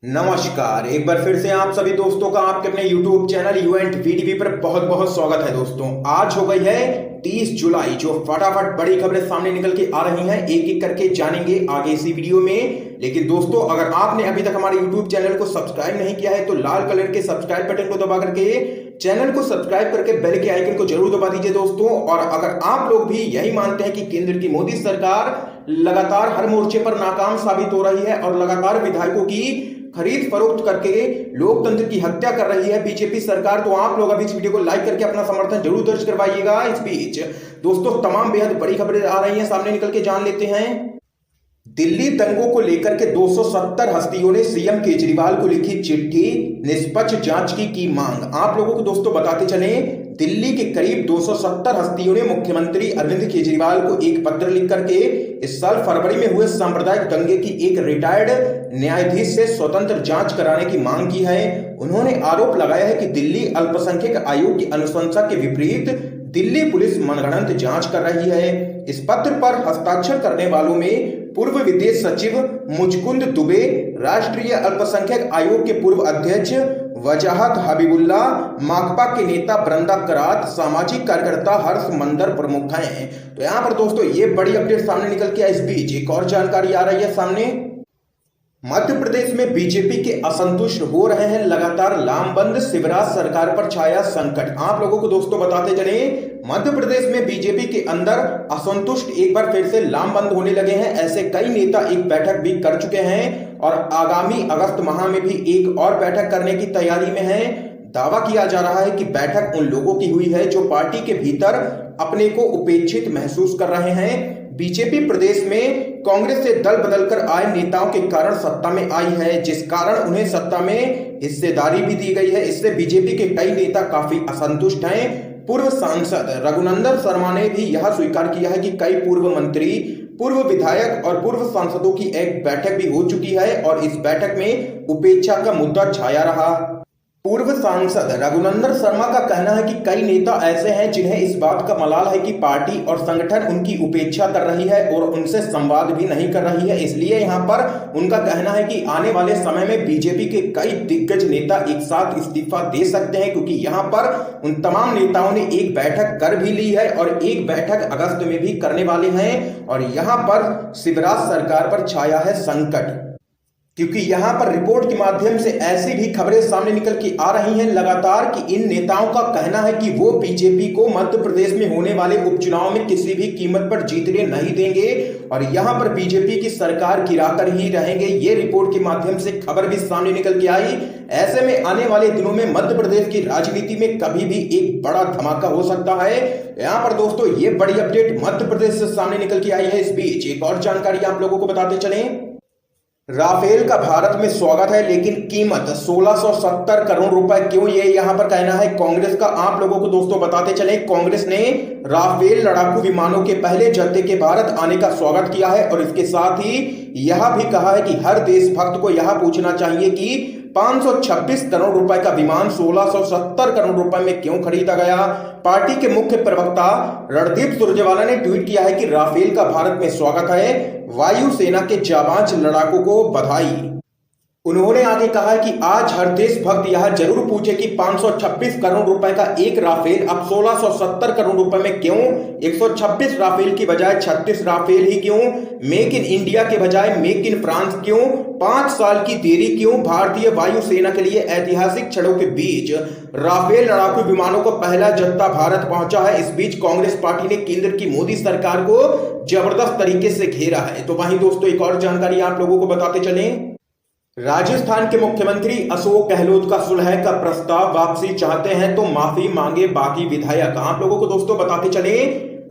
नमस्कार, एक बार फिर से आप सभी दोस्तों का आपके अपने YouTube चैनल यूएंट वीटीवी पर बहुत बहुत स्वागत है। दोस्तों, आज हो गई है 30 जुलाई, जो फटाफट बड़ी खबरें सामने निकल के आ रही हैं, एक एक करके जानेंगे आगे इसी वीडियो में। लेकिन दोस्तों, अगर आपने अभी तक हमारे YouTube चैनल को सब्सक्राइब नहीं किया है तो लाल कलर के सब्सक्राइब बटन को दबा करके चैनल को सब्सक्राइब करके बेल के आइकन को जरूर दबा दीजिए दोस्तों। और अगर आप लोग भी यही मानते हैं कि केंद्र की मोदी सरकार लगातार हर मोर्चे पर नाकाम साबित हो रही है और लगातार विधायकों की खरीद फरोख्त करके लोकतंत्र की हत्या कर रही है बीजेपी सरकार, तो आप लोग अभी इस वीडियो को लाइक करके अपना समर्थन जरूर दर्ज करवाइएगा। इस बीच दोस्तों, तमाम बेहद बड़ी खबरें आ रही हैं सामने, निकल के जान लेते हैं। दिल्ली दंगों को लेकर के 270 हस्तियों ने सीएम केजरीवाल को लिखी चिट्ठी, निष्पक्ष जांच की मांग। आप लोगों को दोस्तों बताते चले, दिल्ली के करीब 270 हस्तियों ने मुख्यमंत्री अरविंद केजरीवाल को एक पत्र लिख करके इस साल फरवरी में हुए सांप्रदायिक दंगे की एक रिटायर्ड न्यायाधीश से स्वतंत्र जांच कराने की मांग की है। उन्होंने आरोप लगाया है कि दिल्ली अल्पसंख्यक आयोग की अनुशंसा के विपरीत दिल्ली पुलिस मनगढ़ंत जांच कर रही है। इस पत्र पर हस्ताक्षर करने वालों में पूर्व विदेश सचिव मुचकुंद दुबे, राष्ट्रीय अल्पसंख्यक आयोग के पूर्व अध्यक्ष वजाहत हबीबुल्ला, माकपा के नेता बृंदा करात, सामाजिक कार्यकर्ता हर्ष मंदर प्रमुख हैं। तो यहाँ पर दोस्तों ये बड़ी अपडेट सामने निकल के आए। इस बीच एक और जानकारी आ रही है सामने। मध्य प्रदेश में बीजेपी के असंतुष्ट हो रहे हैं लगातार लामबंद, शिवराज सरकार पर छाया संकट। आप लोगों को दोस्तों बताते चले, मध्य प्रदेश में बीजेपी के अंदर असंतुष्ट एक बार फिर से लामबंद होने लगे हैं। ऐसे कई नेता एक बैठक भी कर चुके हैं और आगामी अगस्त माह में भी एक और बैठक करने की तैयारी में है। दावा किया जा रहा है कि बैठक उन लोगों की हुई है जो पार्टी के भीतर अपने को उपेक्षित महसूस कर रहे हैं। बीजेपी प्रदेश में कांग्रेस से दल बदलकर आए नेताओं के कारण सत्ता में आई है, जिस कारण उन्हें सत्ता में हिस्सेदारी भी दी गई है। इससे बीजेपी के कई नेता काफी असंतुष्ट हैं। पूर्व सांसद रघुनंदन शर्मा ने भी यह स्वीकार किया है कि कई पूर्व मंत्री, पूर्व विधायक और पूर्व सांसदों की एक बैठक भी हो चुकी है और इस बैठक में उपेक्षा का मुद्दा छाया रहा। पूर्व सांसद रघुनंदन शर्मा का कहना है कि कई नेता ऐसे हैं जिन्हें इस बात का मलाल है कि पार्टी और संगठन उनकी उपेक्षा कर रही है और उनसे संवाद भी नहीं कर रही है। इसलिए यहां पर उनका कहना है कि आने वाले समय में बीजेपी के कई दिग्गज नेता एक साथ इस्तीफा दे सकते हैं, क्योंकि यहां पर उन तमाम नेताओं ने एक बैठक कर भी ली है और एक बैठक अगस्त में भी करने वाले हैं। और यहां पर शिवराज सरकार पर छाया है संकट, क्योंकि यहां पर रिपोर्ट के माध्यम से ऐसी भी खबरें सामने निकल के आ रही हैं लगातार कि इन नेताओं का कहना है कि वो बीजेपी को मध्य प्रदेश में होने वाले उपचुनाव में किसी भी कीमत पर जीतने नहीं देंगे और यहां पर बीजेपी की सरकार गिराकर ही रहेंगे। ये रिपोर्ट के माध्यम से खबर भी सामने निकल के आई। ऐसे में आने वाले दिनों में मध्य प्रदेश की राजनीति में कभी भी एक बड़ा धमाका हो सकता है। यहाँ पर दोस्तों ये बड़ी अपडेट मध्य प्रदेश से सामने निकल के आई है। इस बीच एक और जानकारी आप लोगों को बताते चलें। राफेल का भारत में स्वागत है, लेकिन कीमत 1670 करोड़ रुपए क्यों, ये यहां पर कहना है कांग्रेस का। आप लोगों को दोस्तों बताते चले, कांग्रेस ने राफेल लड़ाकू विमानों के पहले जत्थे के भारत आने का स्वागत किया है और इसके साथ ही यह भी कहा है कि हर देशभक्त को यह पूछना चाहिए कि 526 करोड़ रुपए का विमान 1670 करोड़ रुपए में क्यों खरीदा गया। पार्टी के मुख्य प्रवक्ता रणदीप सुरजेवाला ने ट्वीट किया है कि राफेल का भारत में स्वागत है, वायुसेना के जाबांज लड़ाकों को बधाई। उन्होंने आगे कहा है कि आज हर देशभक्त यह जरूर पूछे कि 526 करोड़ रुपए का एक राफेल अब 1670 करोड़ रुपए में क्यों, 126 राफेल की बजाय 36 राफेल ही क्यों, मेक इन इंडिया के बजाय मेक इन फ्रांस क्यों, 5 साल की देरी क्यों। भारतीय वायुसेना के लिए ऐतिहासिक क्षणों के बीच राफेल लड़ाकू विमानों का पहला जत्था भारत पहुंचा है। इस बीच कांग्रेस पार्टी ने केंद्र की मोदी सरकार को जबरदस्त तरीके से घेरा है। तो वहीं दोस्तों एक और जानकारी आप लोगों को बताते चलें। राजस्थान के मुख्यमंत्री अशोक गहलोत का सुलह का प्रस्ताव वापसी चाहते हैं तो माफी मांगे बागी विधायक। आप लोगों को दोस्तों बताते चले,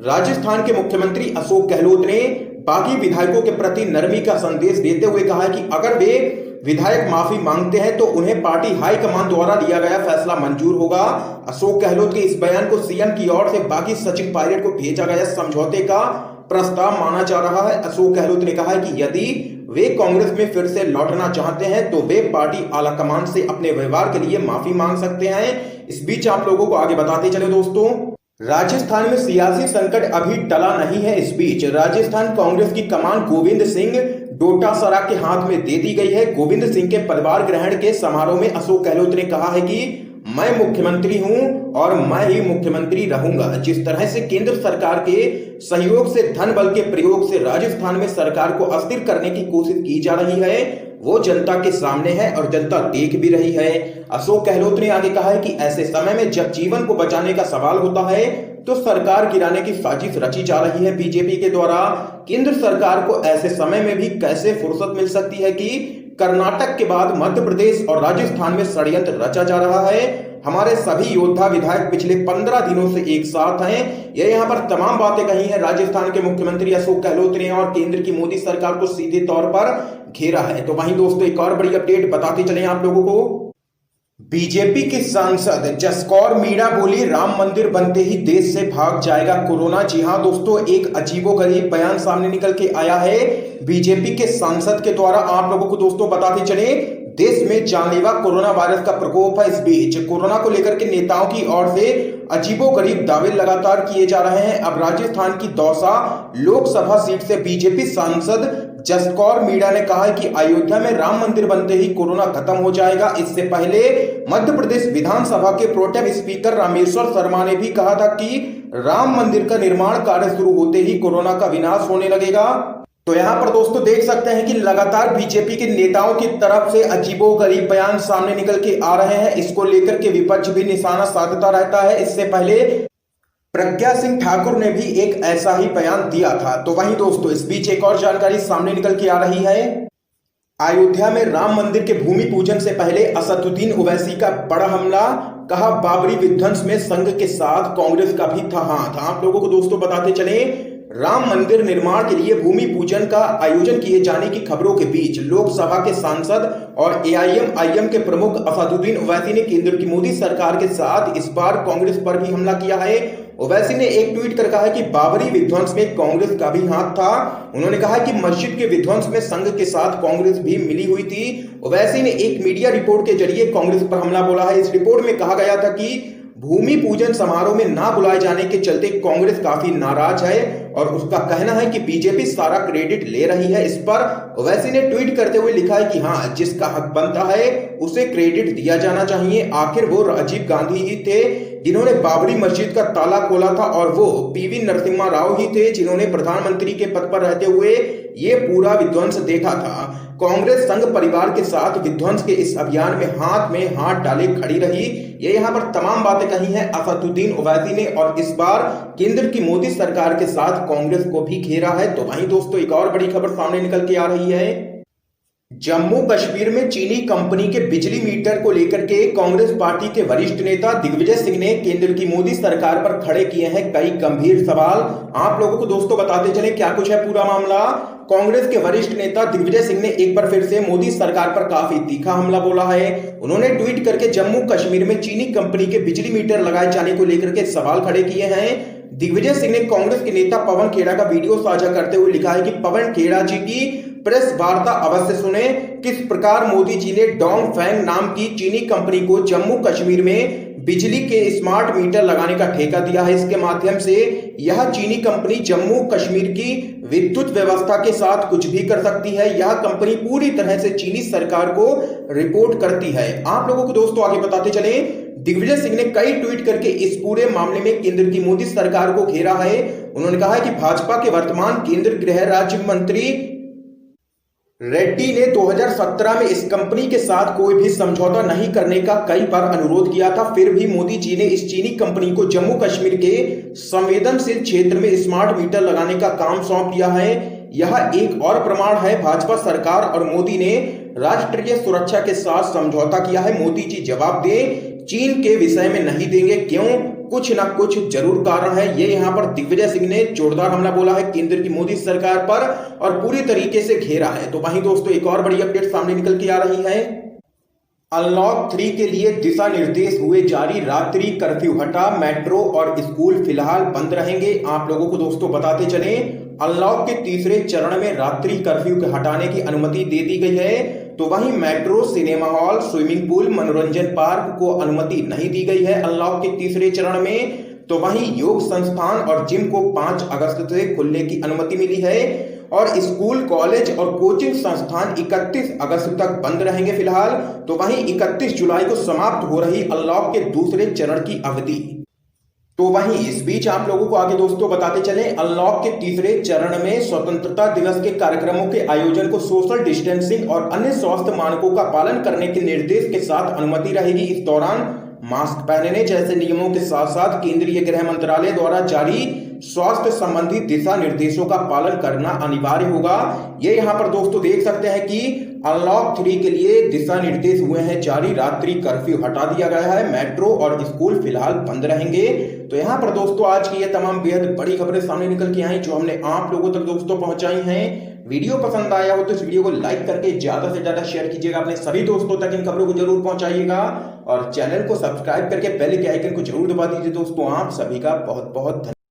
राजस्थान के मुख्यमंत्री अशोक गहलोत ने बागी विधायकों के प्रति नरमी का संदेश देते हुए कहा है कि अगर वे विधायक माफी मांगते हैं तो उन्हें पार्टी हाईकमान द्वारा लिया गया फैसला मंजूर होगा। अशोक गहलोत के इस बयान को सीएम की ओर से बागी सचिन पायलट को भेजा गया समझौते का प्रस्ताव माना जा रहा है। अशोक गहलोत ने कहा है कि यदि वे कांग्रेस में फिर से लौटना चाहते हैं तो वे पार्टी आलाकमान से अपने व्यवहार के लिए माफी मांग सकते हैं। इस बीच आप लोगों को आगे बताते चले दोस्तों, राजस्थान में सियासी संकट अभी टला नहीं है। इस बीच राजस्थान कांग्रेस की कमान गोविंद सिंह डोटासरा के हाथ में दे दी गई है। गोविंद सिंह के पदभार ग्रहण के समारोह में अशोक गहलोत ने कहा है कि मैं मुख्यमंत्री हूं और मैं ही मुख्यमंत्री रहूंगा। जिस तरह से केंद्र सरकार के सहयोग से धन बल के प्रयोग से राजस्थान में सरकार को अस्थिर करने की कोशिश की जा रही है, वो जनता के सामने है और जनता देख भी रही है। अशोक गहलोत ने आगे कहा है कि ऐसे समय में जब जीवन को बचाने का सवाल होता है तो सरकार गिराने की साजिश रची जा रही है बीजेपी के द्वारा। केंद्र सरकार को ऐसे समय में भी कैसे फुर्सत मिल सकती है कि कर्नाटक के बाद मध्य प्रदेश और राजस्थान में षड्यंत्र रचा जा रहा है। हमारे सभी योद्धा विधायक पिछले 15 दिनों से एक साथ हैं। ये यहाँ पर तमाम बातें कही हैं राजस्थान के मुख्यमंत्री अशोक गहलोत ने और केंद्र की मोदी सरकार को सीधे तौर पर घेरा है। तो वहीं दोस्तों एक और बड़ी अपडेट बताते चले आप लोगों को। बीजेपी की सांसद जसकौर मीणा बोली राम मंदिर बनते ही देश से भाग जाएगा कोरोना। जी हां दोस्तों, एक अजीबोगरीब बयान सामने निकल के आया है बीजेपी के सांसद के द्वारा। आप लोगों को दोस्तों बताते चले, देश में जानलेवा कोरोना वायरस का प्रकोप है। इस बीच कोरोना को लेकर के नेताओं की ओर से अजीबोगरीब दावे लगातार किए जा रहे हैं। अब राजस्थान की दौसा लोकसभा सीट से बीजेपी सांसद जसकौर मीणा ने कहा है कि अयोध्या में राम मंदिर बनते ही कोरोना खत्म हो जाएगा। इससे पहले मध्य प्रदेश विधानसभा के प्रोटेम स्पीकर रामेश्वर शर्मा ने भी कहा था कि राम मंदिर का निर्माण कार्य शुरू होते ही कोरोना का विनाश होने लगेगा। तो यहाँ पर दोस्तों देख सकते हैं कि लगातार बीजेपी के नेताओं की तरफ से अजीबोगरीब बयान सामने निकल के आ रहे हैं। इसको लेकर के विपक्ष भी निशाना साधता रहता है। इससे पहले प्रज्ञा सिंह ठाकुर ने भी एक ऐसा ही बयान दिया था। तो वहीं दोस्तों इस बीच एक और जानकारी सामने निकल के आ रही है। अयोध्या में राम मंदिर के भूमि पूजन से पहले असदुद्दीन ओवैसी का बड़ा हमला, कहा बाबरी विध्वंस में संघ के साथ कांग्रेस का भी था हाथ। आप लोगों को दोस्तों बताते चले, राम मंदिर निर्माण के लिए भूमि पूजन का आयोजन किए जाने की खबरों के बीच लोकसभा के सांसद और एआईएमआईएम के प्रमुख असदुद्दीन ओवैसी ने केंद्र की मोदी सरकार के साथ इस बार कांग्रेस पर भी हमला किया है। ओवैसी ने एक ट्वीट कर कहा है कि बाबरी विध्वंस में कांग्रेस का भी हाथ था। उन्होंने कहा कि मस्जिद के विध्वंस में संघ के साथ कांग्रेस भी मिली हुई थी। ओवैसी ने एक मीडिया रिपोर्ट के जरिए कांग्रेस पर हमला बोला है। इस रिपोर्ट में कहा गया था कि भूमि पूजन समारोह में ना बुलाए जाने के चलते कांग्रेस काफी नाराज है और उसका कहना है कि बीजेपी सारा क्रेडिट ले रही है। इस पर ओवैसी ने ट्वीट करते हुए लिखा है कि हाँ, जिसका हक बनता है उसे क्रेडिट दिया जाना चाहिए। आखिर वो राजीव गांधी ही थे जिन्होंने बाबरी मस्जिद का ताला खोला था और वो पीवी नरसिम्हा राव ही थे जिन्होंने प्रधानमंत्री के पद पर रहते हुए ये पूरा विध्वंस देखा था। कांग्रेस संघ परिवार के साथ विध्वंस के इस अभियान में हाथ डाले खड़ी रही। ये यहाँ पर तमाम बातें कही हैं असदुद्दीन ओवैसी ने और इस बार केंद्र की मोदी सरकार के साथ कांग्रेस को भी घेरा है। तो वहीं दोस्तों एक और बड़ी खबर सामने निकल के आ रही है। जम्मू कश्मीर में चीनी कंपनी के बिजली मीटर को लेकर के कांग्रेस पार्टी के वरिष्ठ नेता दिग्विजय सिंह ने केंद्र की मोदी सरकार पर खड़े किए हैं कई गंभीर सवाल। आप लोगों को दोस्तों बताते चले क्या कुछ है पूरा मामला। कांग्रेस के वरिष्ठ नेता दिग्विजय सिंह ने एक बार फिर से मोदी सरकार पर काफी तीखा हमला बोला है। उन्होंने ट्वीट करके जम्मू कश्मीर में चीनी कंपनी के बिजली मीटर लगाए जाने को लेकर के सवाल खड़े किए हैं। दिग्विजय सिंह ने कांग्रेस के नेता पवन खेड़ा का वीडियो साझा करते हुए लिखा है कि पवन खेड़ा जी की प्रेस वार्ता अवश्य सुने। किस प्रकार मोदी जी ने डोंग फैंग नाम की चीनी कंपनी को जम्मू कश्मीर में बिजली के स्मार्ट मीटर लगाने का ठेका दिया है। इसके माध्यम से यह चीनी कंपनी जम्मू कश्मीर की विद्युत व्यवस्था के साथ कुछ भी कर सकती है। यह कंपनी पूरी तरह से चीनी सरकार को रिपोर्ट करती है। आप लोगों को दोस्तों आगे बताते चले, दिग्विजय सिंह ने कई ट्वीट करके इस पूरे मामले में केंद्र की मोदी सरकार को घेरा है। उन्होंने कहा है कि भाजपा के वर्तमान केंद्रीय गृह राज्य मंत्री रेड्डी ने 2017 में इस कंपनी के साथ कोई भी समझौता नहीं करने का कई बार अनुरोध किया था। फिर भी मोदी जी ने इस चीनी कंपनी को जम्मू कश्मीर के संवेदनशील क्षेत्र में स्मार्ट मीटर लगाने का काम सौंप दिया है। यह एक और प्रमाण है भाजपा सरकार और मोदी ने राष्ट्रीय सुरक्षा के साथ समझौता किया है। मोदी जी जवाब दें, चीन के विषय में नहीं देंगे। क्यों? कुछ ना कुछ जरूर कारण है। ये यहाँ पर दिग्विजय सिंह ने जोरदार हमला बोला है केंद्र की मोदी सरकार पर और पूरी तरीके से घेरा है। तो वहीं दोस्तों एक और बड़ी अपडेट सामने निकल के आ रही है। अनलॉक 3 के लिए दिशा निर्देश हुए जारी, रात्रि कर्फ्यू हटा, मेट्रो और स्कूल फिलहाल बंद रहेंगे। आप लोगों को दोस्तों बताते चले, अनलॉक के तीसरे चरण में रात्रि कर्फ्यू के हटाने की अनुमति दे दी गई है। तो वहीं metro, cinema hall, swimming pool, मनोरंजन पार्क को अनुमति नहीं दी गई है अनलॉक के तीसरे चरण में। तो वहीं योग संस्थान और जिम को 5 अगस्त से खुलने की अनुमति मिली है और स्कूल, कॉलेज और कोचिंग संस्थान 31 अगस्त तक बंद रहेंगे फिलहाल। तो वहीं 31 जुलाई को समाप्त हो रही अनलॉक के दूसरे चरण की अवधि। तो वहीं इस बीच आप लोगों को आगे दोस्तों बताते चले, अनलॉक के तीसरे चरण में स्वतंत्रता दिवस के कार्यक्रमों के आयोजन को सोशल डिस्टेंसिंग और अन्य स्वास्थ्य मानकों का पालन करने के निर्देश के साथ अनुमति रहेगी। इस दौरान मास्क पहनने जैसे नियमों के साथ साथ केंद्रीय गृह मंत्रालय द्वारा जारी स्वास्थ्य संबंधी दिशा निर्देशों का पालन करना अनिवार्य होगा। ये यहाँ पर दोस्तों देख सकते हैं कि अनलॉक 3 के लिए दिशा निर्देश हुए हैं जारी। रात्रि कर्फ्यू हटा दिया गया है, मेट्रो और स्कूल फिलहाल बंद रहेंगे। तो यहाँ पर दोस्तों आज की ये तमाम बेहद बड़ी खबरें सामने निकल के आई जो हमने आप लोगों तक दोस्तों पहुंचाई हैं। वीडियो पसंद आया हो तो इस वीडियो को लाइक करके ज्यादा से ज्यादा शेयर कीजिएगा, अपने सभी दोस्तों तक इन खबरों को जरूर पहुंचाइएगा और चैनल को सब्सक्राइब करके बेल के आइकन को जरूर दबा दीजिए। दोस्तों आप सभी का बहुत बहुत धन्यवाद।